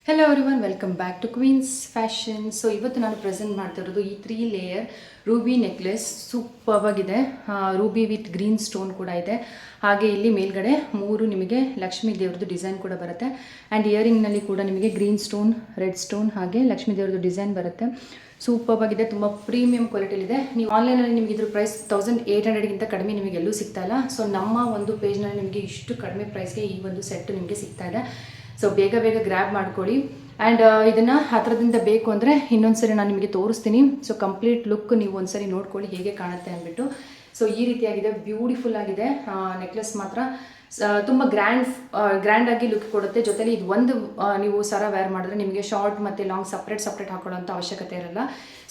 Hello everyone, welcome back to Queens Fashion. So ಇವತ್ತು ನಾನು present ಮಾಡ್ತಾ ಇರೋದು ಈ 3 ಲೇಯರ್ ರೂಬಿ ನೆಕ್ಲೆಸ್. ಸೂಪರ್ ಆಗಿದೆ. ರೂಬಿ ವಿತ್ ಗ್ರೀನ್ ಸ್ಟೋನ್ ಕೂಡ ಇದೆ. ಹಾಗೆ ಇಲ್ಲಿ ಮೇಲ್ಗಡೆ 3 ನಿಮಗೆ ಲಕ್ಷ್ಮೀ ದೇವ್ರದ್ದು ಡಿಸೈನ್ ಕೂಡ ಬರುತ್ತೆ. ಆ್ಯಂಡ್ ಇಯರಿಂಗ್ನಲ್ಲಿ ಕೂಡ ನಿಮಗೆ ಗ್ರೀನ್ ಸ್ಟೋನ್, ರೆಡ್ ಸ್ಟೋನ್ ಹಾಗೆ ಲಕ್ಷ್ಮೀ ದೇವ್ರದ್ದು ಡಿಸೈನ್ ಬರುತ್ತೆ. ಸೂಪರ್ ಆಗಿದೆ, ತುಂಬ ಪ್ರೀಮಿಯಂ ಕ್ವಾಲಿಟಿಲಿದೆ. ನೀವು ಆನ್ಲೈನಲ್ಲಿ ನಿಮಗೆ ಇದ್ರ ಪ್ರೈಸ್ 1800ಗಿಂತ ಕಡಿಮೆ ನಿಮಗೆ ಎಲ್ಲೂ ಸಿಗ್ತಾ ಇಲ್ಲ. ಸೊ ನಮ್ಮ ಒಂದು ಪೇಜ್ನಲ್ಲಿ ನಿಮಗೆ ಇಷ್ಟು ಕಡಿಮೆ ಪ್ರೈಸ್ಗೆ ಈ ಒಂದು ಸೆಟ್ ನಿಮಗೆ ಸಿಗ್ತಾ ಇದೆ. ಸೊ ಬೇಗ ಬೇಗ ಗ್ರ್ಯಾಬ್ ಮಾಡ್ಕೊಳ್ಳಿ. ಆ್ಯಂಡ್ ಇದನ್ನು ಹತ್ರದಿಂದ ಬೇಕು ಅಂದರೆ ಇನ್ನೊಂದ್ಸರಿ ನಾನು ನಿಮಗೆ ತೋರಿಸ್ತೀನಿ. ಸೊ ಕಂಪ್ಲೀಟ್ ಲುಕ್ ನೀವು ಒಂದ್ಸರಿ ನೋಡ್ಕೊಳ್ಳಿ ಹೇಗೆ ಕಾಣುತ್ತೆ ಅಂದ್ಬಿಟ್ಟು. ಸೊ ಈ ರೀತಿಯಾಗಿದೆ, ಬ್ಯೂಟಿಫುಲ್ ಆಗಿದೆ. ನೆಕ್ಲೆಸ್ ಮಾತ್ರ ತುಂಬ ಗ್ರ್ಯಾಂಡಾಗಿ ಲುಕ್ ಕೊಡುತ್ತೆ. ಜೊತೆಲಿ ಇದು ಒಂದು ನೀವು ಸರ ವೇರ್ ಮಾಡಿದ್ರೆ ನಿಮಗೆ ಶಾರ್ಟ್ ಮತ್ತು ಲಾಂಗ್ ಸಪ್ರೇಟ್ ಹಾಕೊಳ್ಳೋಂಥ ಅವಶ್ಯಕತೆ ಇರಲ್ಲ.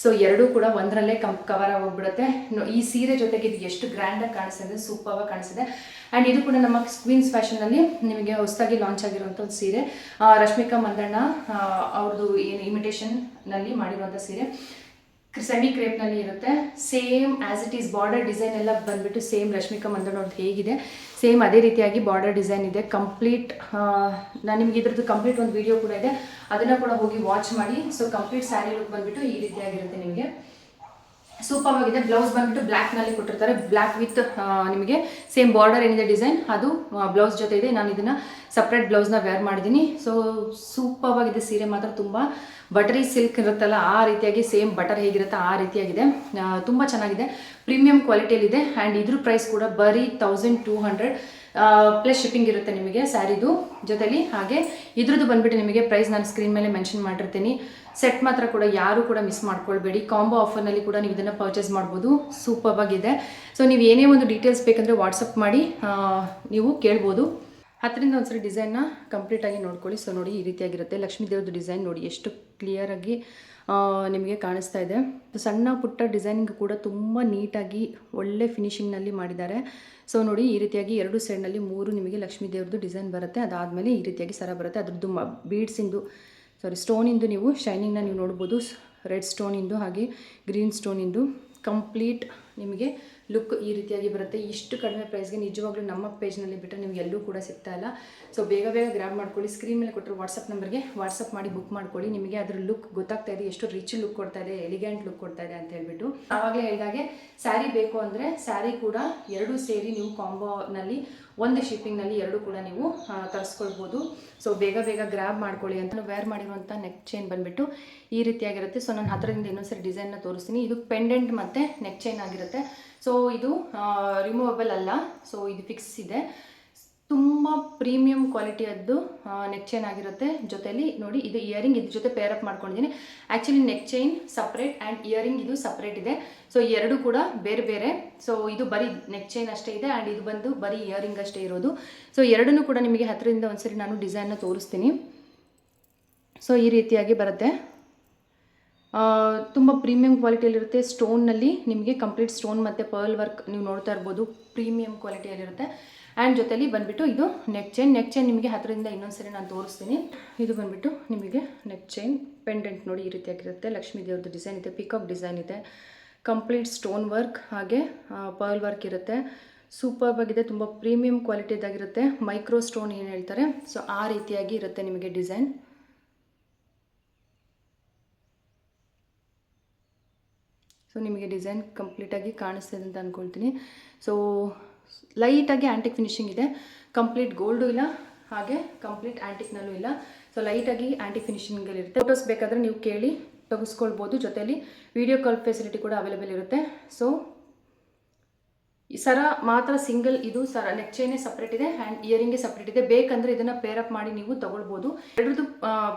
ಸೊ ಎರಡೂ ಕೂಡ ಒಂದರಲ್ಲೇ ಕವರ್ ಆಗೋಗ್ಬಿಡುತ್ತೆ. ಈ ಸೀರೆ ಜೊತೆಗೆ ಇದು ಎಷ್ಟು ಗ್ರ್ಯಾಂಡಾಗಿ ಕಾಣಿಸ್ತಿದೆ ಅಂದರೆ ಸೂಪರ್ ಕಾಣಿಸ್ತಿದೆ. ಆ್ಯಂಡ್ ಇದು ಕೂಡ ನಮ್ಮ ಕ್ವೀನ್ಸ್ ಫ್ಯಾಷನಲ್ಲಿ ನಿಮಗೆ ಹೊಸದಾಗಿ ಲಾಂಚ್ ಆಗಿರುವಂಥ ಒಂದು ಸೀರೆ. ರಶ್ಮಿಕಾ ಮಂದಣ್ಣ ಅವ್ರದ್ದು ಏನು ಇಮಿಟೇಷನ್ನಲ್ಲಿ ಮಾಡಿರುವಂಥ ಸೀರೆ. ಸೆಮಿ ಕ್ರೇಪ್ನಲ್ಲಿ ಇರುತ್ತೆ. Same as it is border design ಎಲ್ಲ ಬಂದುಬಿಟ್ಟು ಸೇಮ್ ರಶ್ಮಿಕಾ ಮಂದಣ್ಣ ಅವ್ರದ್ದು ಹೇಗಿದೆ ಸೇಮ್ ಅದೇ ರೀತಿಯಾಗಿ ಬಾರ್ಡರ್ ಡಿಸೈನ್ ಇದೆ. ಕಂಪ್ಲೀಟ್ ನಾನು ನಿಮಗೆ ಇದ್ರದ್ದು ಕಂಪ್ಲೀಟ್ ಒಂದು ವಿಡಿಯೋ ಕೂಡ ಇದೆ, ಅದನ್ನು ಕೂಡ ಹೋಗಿ ವಾಚ್ ಮಾಡಿ. ಸೊ ಕಂಪ್ಲೀಟ್ ಸ್ಯಾರಿ ಲುಕ್ ಬಂದುಬಿಟ್ಟು ಈ ರೀತಿಯಾಗಿರುತ್ತೆ. ನಿಮಗೆ ಸೂಪರ್ ಆಗಿದೆ. ಬ್ಲೌಸ್ ಬಂದ್ಬಿಟ್ಟು ಬ್ಲ್ಯಾಕ್ನಲ್ಲಿ ಕೊಟ್ಟಿರ್ತಾರೆ. ಬ್ಲ್ಯಾಕ್ ವಿತ್ ನಿಮಗೆ ಸೇಮ್ ಬಾರ್ಡರ್ ಏನಿದೆ ಡಿಸೈನ್ ಅದು ಬ್ಲೌಸ್ ಜೊತೆ ಇದೆ. ನಾನು ಇದನ್ನು ಸಪ್ರೇಟ್ ಬ್ಲೌಸ್ನ ವೇರ್ ಮಾಡಿದ್ದೀನಿ. ಸೊ ಸೂಪರ್ ಆಗಿದೆ ಸೀರೆ ಮಾತ್ರ. ತುಂಬ ಬಟರಿ ಸಿಲ್ಕ್ ಇರುತ್ತಲ್ಲ ಆ ರೀತಿಯಾಗಿ ಸೇಮ್ ಬಟರ್ ಹೇಗಿರುತ್ತೆ ಆ ರೀತಿಯಾಗಿದೆ. ತುಂಬ ಚೆನ್ನಾಗಿದೆ, ಪ್ರೀಮಿಯಂ ಕ್ವಾಲಿಟಿಯಲ್ಲಿದೆ. ಆ್ಯಂಡ್ ಇದ್ರ ಪ್ರೈಸ್ ಕೂಡ ಬರೀ 1200 ಪ್ಲಸ್ ಶಿಪ್ಪಿಂಗ್ ಇರುತ್ತೆ ನಿಮಗೆ ಸ್ಯಾರಿದು ಜೊತೆಲಿ. ಹಾಗೆ ಇದ್ರದ್ದು ಬಂದುಬಿಟ್ಟು ನಿಮಗೆ ಪ್ರೈಸ್ ನಾನು ಸ್ಕ್ರೀನ್ ಮೇಲೆ ಮೆನ್ಷನ್ ಮಾಡಿರ್ತೀನಿ. ಸೆಟ್ ಮಾತ್ರ ಕೂಡ ಯಾರೂ ಕೂಡ ಮಿಸ್ ಮಾಡ್ಕೊಳ್ಬೇಡಿ. ಕಾಂಬೋ ಆಫರ್ನಲ್ಲಿ ಕೂಡ ನೀವು ಇದನ್ನು ಪರ್ಚೇಸ್ ಮಾಡ್ಬೋದು. ಸೂಪರ್ ಆಗಿದೆ. ಸೊ ನೀವು ಏನೇ ಒಂದು ಡೀಟೇಲ್ಸ್ ಬೇಕಂದರೆ ವಾಟ್ಸಪ್ ಮಾಡಿ ನೀವು ಕೇಳ್ಬೋದು. ಹತ್ತರಿಂದ ಒಂದ್ಸರಿ ಡಿಸೈನ್ನ ಕಂಪ್ಲೀಟಾಗಿ ನೋಡ್ಕೊಳ್ಳಿ. ಸೊ ನೋಡಿ ಈ ರೀತಿಯಾಗಿರುತ್ತೆ. ಲಕ್ಷ್ಮೀ ದೇವ್ರದ್ದು ಡಿಸೈನ್ ನೋಡಿ ಎಷ್ಟು ಕ್ಲಿಯರಾಗಿ ನಿಮಗೆ ಕಾಣಿಸ್ತಾ ಇದೆ. ಸಣ್ಣ ಪುಟ್ಟ ಡಿಸೈನಿಂಗ್ ಕೂಡ ತುಂಬ ನೀಟಾಗಿ ಒಳ್ಳೆ ಫಿನಿಶಿಂಗ್ನಲ್ಲಿ ಮಾಡಿದ್ದಾರೆ. ಸೊ ನೋಡಿ ಈ ರೀತಿಯಾಗಿ 2 ಸೈಡ್ನಲ್ಲಿ 3 ನಿಮಗೆ ಲಕ್ಷ್ಮೀ ದೇವ್ರದ್ದು ಡಿಸೈನ್ ಬರುತ್ತೆ. ಅದಾದಮೇಲೆ ಈ ರೀತಿಯಾಗಿ ಸರ ಬರುತ್ತೆ. ಅದ್ರದ್ದು ಸ್ಟೋನಿಂದು ನೀವು ಶೈನಿಂಗ್ನ ನೀವು ನೋಡ್ಬೋದು. ರೆಡ್ ಸ್ಟೋನಿಂದು ಹಾಗೆ ಗ್ರೀನ್ ಸ್ಟೋನಿಂದು ಕಂಪ್ಲೀಟ್ ನಿಮಗೆ ಲುಕ್ ಈ ರೀತಿಯಾಗಿ ಬರುತ್ತೆ. ಇಷ್ಟು ಕಡಿಮೆ ಪ್ರೈಸ್ಗೆ ನಿಜವಾಗ್ಲೂ ನಮ್ಮ ಪೇಜ್ನಲ್ಲಿ ಬಿಟ್ಟರೆ ನಿಮಗೆ ಎಲ್ಲೂ ಕೂಡ ಸಿಗ್ತಾ ಇಲ್ಲ. ಸೊ ಬೇಗ ಗ್ರ್ಯಾಬ್ ಮಾಡ್ಕೊಳ್ಳಿ. ಸ್ಕ್ರೀನ್ ಮೇಲೆ ಕೊಟ್ಟರು ವಾಟ್ಸಪ್ ನಂಬರ್ಗೆ ವಾಟ್ಸಪ್ ಮಾಡಿ ಬುಕ್ ಮಾಡ್ಕೊಳ್ಳಿ. ನಿಮಗೆ ಅದರ ಲುಕ್ ಗೊತ್ತಾಗ್ತಾ ಇದೆ, ಎಷ್ಟು ರಿಚ್ ಲುಕ್ ಕೊಡ್ತಾ ಇದೆ, ಎಲಿಗೆಂಟ್ ಲುಕ್ ಕೊಡ್ತಾ ಇದೆ ಅಂತ ಹೇಳ್ಬಿಟ್ಟು. ಆವಾಗಲೇ ಹೇಳಿದಾಗೆ ಸ್ಯಾರಿ ಬೇಕು ಅಂದರೆ ಸ್ಯಾರಿ ಕೂಡ 2 ಸೇರಿ ನೀವು ಕಾಂಬೋನಲ್ಲಿ ಒಂದು ಶಿಪ್ಪಿಂಗ್ನಲ್ಲಿ 2 ಕೂಡ ನೀವು ತರಿಸ್ಕೊಳ್ಬೋದು. ಸೊ ಬೇಗ ಗ್ರ್ಯಾಬ್ ಮಾಡ್ಕೊಳ್ಳಿ ಅಂತ. ವೇರ್ ಮಾಡಿರುವಂಥ ನೆಕ್ ಚೈನ್ ಬಂದುಬಿಟ್ಟು ಈ ರೀತಿಯಾಗಿರುತ್ತೆ. ಸೊ ನಾನು ಹತ್ರದಿಂದ ಇನ್ನೊಂದ್ಸರಿ ಡಿಸೈನ್ನ ತೋರಿಸ್ತೀನಿ. ಇದು ಪೆಂಡೆಂಟ್ ಮತ್ತು ನೆಕ್ ಚೈನ್ ಆಗಿರುತ್ತೆ. ಸೊ ಇದು ರಿಮೂವಬಲ್ ಅಲ್ಲ. ಸೊ ಇದು ಫಿಕ್ಸ್ ಇದೆ. ತುಂಬ ಪ್ರೀಮಿಯಂ ಕ್ವಾಲಿಟಿಯದ್ದು ನೆಕ್ ಚೈನ್ ಆಗಿರುತ್ತೆ. ಜೊತೆಲಿ ನೋಡಿ ಇದು ಇಯರಿಂಗ್ ಇದ್ರ ಜೊತೆ ಪೇರಪ್ ಮಾಡ್ಕೊಂಡಿದ್ದೀನಿ. Actually neck chain separate and earring ಇದು ಸಪ್ರೇಟ್ ಇದೆ. ಸೊ ಎರಡು ಕೂಡ ಬೇರೆ. ಸೊ ಇದು ಬರೀ ನೆಕ್ ಚೈನ್ ಅಷ್ಟೇ ಇದೆ ಆ್ಯಂಡ್ ಇದು ಬಂದು ಬರೀ ಇಯರಿಂಗ್ ಅಷ್ಟೇ ಇರೋದು. ಸೊ ಎರಡನ್ನೂ ಕೂಡ ನಿಮಗೆ ಹತ್ತಿರದಿಂದ ಒಂದ್ಸರಿ ನಾನು ಡಿಸೈನ್ನ ತೋರಿಸ್ತೀನಿ. ಸೊ ಈ ರೀತಿಯಾಗಿ ಬರುತ್ತೆ. ತುಂಬ ಪ್ರೀಮಿಯಂ ಕ್ವಾಲಿಟಿಯಲ್ಲಿರುತ್ತೆ. ಸ್ಟೋನ್ನಲ್ಲಿ ನಿಮಗೆ ಕಂಪ್ಲೀಟ್ ಸ್ಟೋನ್ ಮತ್ತು ಪರ್ಲ್ ವರ್ಕ್ ನೀವು ನೋಡ್ತಾ ಇರ್ಬೋದು. ಪ್ರೀಮಿಯಂ ಕ್ವಾಲಿಟಿಯಲ್ಲಿರುತ್ತೆ. ಆ್ಯಂಡ್ ಜೊತೆಲಿ ಬಂದುಬಿಟ್ಟು ಇದು ನೆಕ್ ಚೈನ್ ನಿಮಗೆ ಹತ್ತಿರದಿಂದ ಇನ್ನೊಂದ್ಸರಿ ನಾನು ತೋರಿಸ್ತೀನಿ. ಇದು ಬಂದುಬಿಟ್ಟು ನಿಮಗೆ ನೆಕ್ ಚೈನ್ ಪೆಂಡೆಂಟ್ ನೋಡಿ ಈ ರೀತಿಯಾಗಿರುತ್ತೆ. ಲಕ್ಷ್ಮೀ ದೇವ್ರದ್ದು ಡಿಸೈನ್ ಇದೆ, ಪಿಕಾಕ್ ಡಿಸೈನ್ ಇದೆ, ಕಂಪ್ಲೀಟ್ ಸ್ಟೋನ್ ವರ್ಕ್ ಹಾಗೆ ಪರ್ಲ್ ವರ್ಕ್ ಇರುತ್ತೆ. ಸೂಪರ್ ಆಗಿದೆ, ತುಂಬ ಪ್ರೀಮಿಯಂ ಕ್ವಾಲಿಟಿದಾಗಿರುತ್ತೆ. ಮೈಕ್ರೋ ಸ್ಟೋನ್ ಏನು ಹೇಳ್ತಾರೆ, ಸೊ ಆ ರೀತಿಯಾಗಿ ಇರುತ್ತೆ ನಿಮಗೆ ಡಿಸೈನ್. ಸೊ ನಿಮಗೆ ಡಿಸೈನ್ ಕಂಪ್ಲೀಟಾಗಿ ಕಾಣಿಸ್ತಿದೆ ಅಂತ ಅಂದ್ಕೊಳ್ತೀನಿ. ಸೊ ಲೈಟಾಗಿ ಆ್ಯಂಟಿಕ್ ಫಿನಿಶಿಂಗ್ ಇದೆ. ಕಂಪ್ಲೀಟ್ ಗೋಲ್ಡು ಇಲ್ಲ ಹಾಗೆ ಕಂಪ್ಲೀಟ್ ಆ್ಯಂಟಿಕ್ನಲ್ಲೂ ಇಲ್ಲ. ಸೊ ಲೈಟಾಗಿ ಆ್ಯಂಟಿಕ್ ಫಿನಿಶಿಂಗಲ್ಲಿರುತ್ತೆ. ಫೋಟೋಸ್ ಬೇಕಾದರೆ ನೀವು ಕೇಳಿ ತೆಗೆಸ್ಕೊಳ್ಬೋದು. ಜೊತೆಲಿ ವಿಡಿಯೋ ಕಾಲ್ ಫೆಸಿಲಿಟಿ ಕೂಡ ಅವೈಲೇಬಲ್ ಇರುತ್ತೆ. ಸೊ ಸರ ಮಾತ್ರ ಸಿಂಗಲ್ ಇದು ಸರ ನೆಕ್ ಚೈನೇ ಸಪ್ರೇಟ್ ಇದೆ ಆ್ಯಂಡ್ ಇಯರಿಂಗ್ಗೆ ಸಪ್ರೇಟ್ ಇದೆ. ಬೇಕಂದರೆ ಇದನ್ನು ಪೇರಪ್ ಮಾಡಿ ನೀವು ತೊಗೊಳ್ಬೋದು. ಎರಡರದ್ದು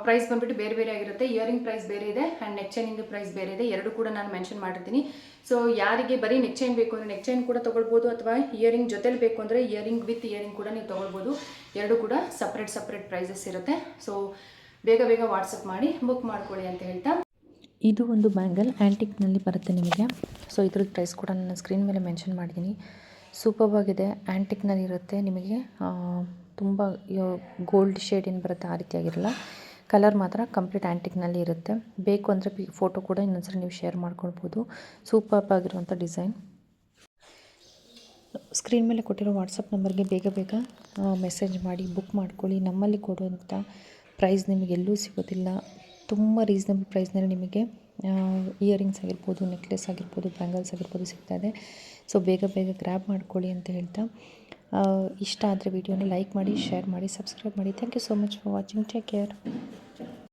ಪ್ರೈಸ್ ಬಂದುಬಿಟ್ಟು ಬೇರೆ ಆಗಿರುತ್ತೆ. ಇಯರಿಂಗ್ ಪ್ರೈಸ್ ಬೇರೆ ಇದೆ ಆ್ಯಂಡ್ ನೆಕ್ ಚೈನಿಂದು ಪ್ರೈಸ್ ಬೇರೆ ಇದೆ. ಎರಡು ಕೂಡ ನಾನು ಮೆನ್ಷನ್ ಮಾಡಿರ್ತೀನಿ. ಸೊ ಯಾರಿಗೆ ಬರೀ ನೆಕ್ ಚೈನ್ ಬೇಕು ಅಂದರೆ ನೆಕ್ ಚೈನ್ ಕೂಡ ತೊಗೊಳ್ಬೋದು, ಅಥವಾ ಇಯರಿಂಗ್ ಜೊತೆಲಿ ಬೇಕು ಅಂದರೆ ಇಯರಿಂಗ್ ವಿತ್ ಇಯರಿಂಗ್ ಕೂಡ ನೀವು ತೊಗೊಳ್ಬೋದು. ಎರಡು ಕೂಡ ಸಪ್ರೇಟ್ ಪ್ರೈಸಸ್ ಇರುತ್ತೆ. ಸೊ ಬೇಗ ವಾಟ್ಸಪ್ ಮಾಡಿ ಬುಕ್ ಮಾಡ್ಕೊಳ್ಳಿ ಅಂತ ಹೇಳ್ತಾ, ಇದು ಒಂದು ಬ್ಯಾಂಗಲ್ ಆ್ಯಂಟಿಕ್ನಲ್ಲಿ ಬರುತ್ತೆ ನಿಮಗೆ. ಸೊ ಇದ್ರದ್ದು ಪ್ರೈಸ್ ಕೂಡ ನಾನು ಸ್ಕ್ರೀನ್ ಮೇಲೆ ಮೆನ್ಷನ್ ಮಾಡಿದ್ದೀನಿ. ಸೂಪರ್ ಆಗಿದೆ, ಆ್ಯಂಟಿಕ್ನಲ್ಲಿ ಇರುತ್ತೆ. ನಿಮಗೆ ತುಂಬ ಗೋಲ್ಡ್ ಶೇಡ್ ಏನು ಬರುತ್ತೆ ಆ ರೀತಿಯಾಗಿರಲ್ಲ. ಕಲರ್ ಮಾತ್ರ ಕಂಪ್ಲೀಟ್ ಆ್ಯಂಟಿಕ್ನಲ್ಲಿ ಇರುತ್ತೆ. ಬೇಕು ಅಂದರೆ ಫೋಟೋ ಕೂಡ ಇನ್ನೊಂದ್ಸರಿ ನೀವು ಶೇರ್ ಮಾಡ್ಕೊಳ್ಬೋದು. ಸೂಪರ್ ಆಗಿರುವಂಥ ಡಿಸೈನ್. ಸ್ಕ್ರೀನ್ ಮೇಲೆ ಕೊಟ್ಟಿರೋ ವಾಟ್ಸಪ್ ನಂಬರ್ಗೆ ಬೇಗ ಮೆಸೇಜ್ ಮಾಡಿ ಬುಕ್ ಮಾಡ್ಕೊಳ್ಳಿ. ನಮ್ಮಲ್ಲಿ ಕೊಡುವಂಥ ಪ್ರೈಸ್ ನಿಮಗೆ ಎಲ್ಲೂ ಸಿಗೋದಿಲ್ಲ. ತುಂಬ ರೀಸ್ನಬಲ್ ಪ್ರೈಸ್ನಲ್ಲಿ ನಿಮಗೆ ಇಯರಿಂಗ್ಸ್ ಆಗಿರ್ಬೋದು, ನೆಕ್ಲೆಸ್ ಆಗಿರ್ಬೋದು, ಬ್ಯಾಂಗಲ್ಸ್ ಆಗಿರ್ಬೋದು ಸಿಗ್ತಾ ಇದೆ. ಸೊ ಬೇಗ ಬೇಗ ಗ್ರ್ಯಾಬ್ ಮಾಡ್ಕೊಳ್ಳಿ ಅಂತ ಹೇಳ್ತಾ, ಇಷ್ಟ ಆದರೆ ವಿಡಿಯೋನ ಲೈಕ್ ಮಾಡಿ, ಶೇರ್ ಮಾಡಿ, ಸಬ್ಸ್ಕ್ರೈಬ್ ಮಾಡಿ. Thank you so much for watching. Take care.